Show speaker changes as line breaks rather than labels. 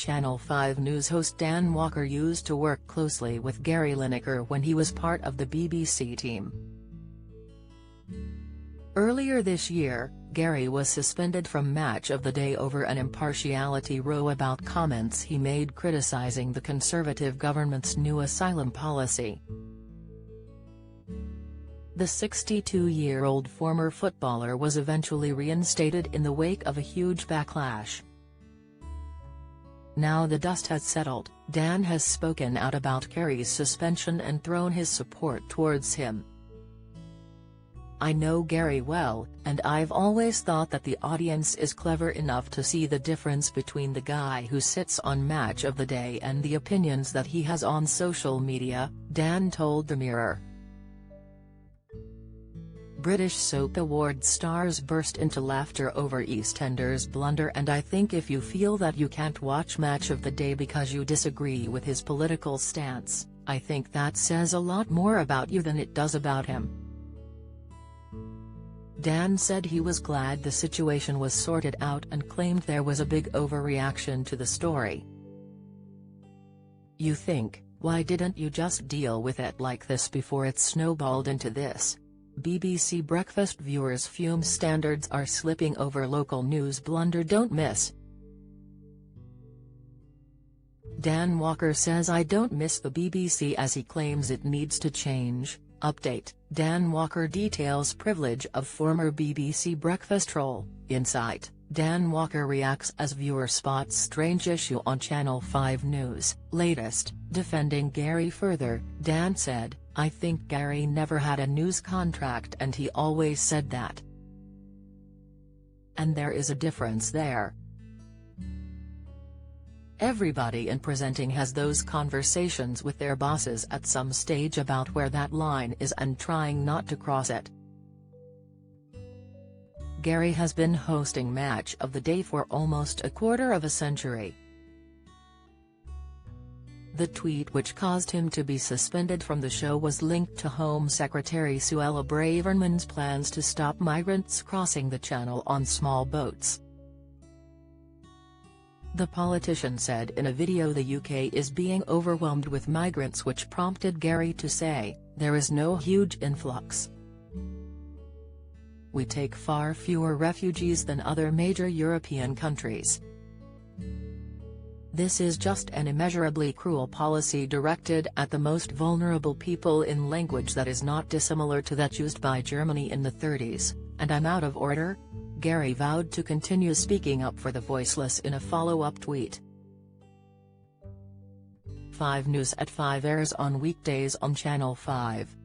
Channel 5 News host Dan Walker used to work closely with Gary Lineker when he was part of the BBC team. Earlier this year, Gary was suspended from Match of the Day over an impartiality row about comments he made criticising the Conservative government's new asylum policy. The 62-year-old former footballer was eventually reinstated in the wake of a huge backlash. Now the dust has settled, Dan has spoken out about Gary's suspension and thrown his support towards him. "I know Gary well, and I've always thought that the audience is clever enough to see the difference between the guy who sits on Match of the Day and the opinions that he has on social media," Dan told the Mirror. British soap awards stars burst into laughter over EastEnders' blunder, and "I think if you feel that you can't watch Match of the Day because you disagree with his political stance, I think that says a lot more about you than it does about him." Dan said he was glad the situation was sorted out and claimed there was a big overreaction to the story. "You think, why didn't you just deal with it like this before it snowballed into this? BBC breakfast viewers fume. Standards are slipping over local news blunder don't miss." Dan Walker says I don't miss the BBC as he claims it needs to change. Update: Dan Walker details privilege of former BBC breakfast troll. Insight: Dan Walker reacts as viewer spots strange issue on Channel 5 News. Latest: defending Gary further, Dan said, "I think Gary never had a news contract and he always said that. And there is a difference there. Everybody in presenting has those conversations with their bosses at some stage about where that line is and trying not to cross it." Gary has been hosting Match of the Day for almost a quarter of a century. The tweet which caused him to be suspended from the show was linked to Home Secretary Suella Braverman's plans to stop migrants crossing the channel on small boats. The politician said in a video the UK is being overwhelmed with migrants, which prompted Gary to say, "There is no huge influx. We take far fewer refugees than other major European countries. This is just an immeasurably cruel policy directed at the most vulnerable people in language that is not dissimilar to that used by Germany in the 30s, and I'm out of order." Gary vowed to continue speaking up for the voiceless in a follow-up tweet. 5 News at 5 airs on weekdays on Channel 5.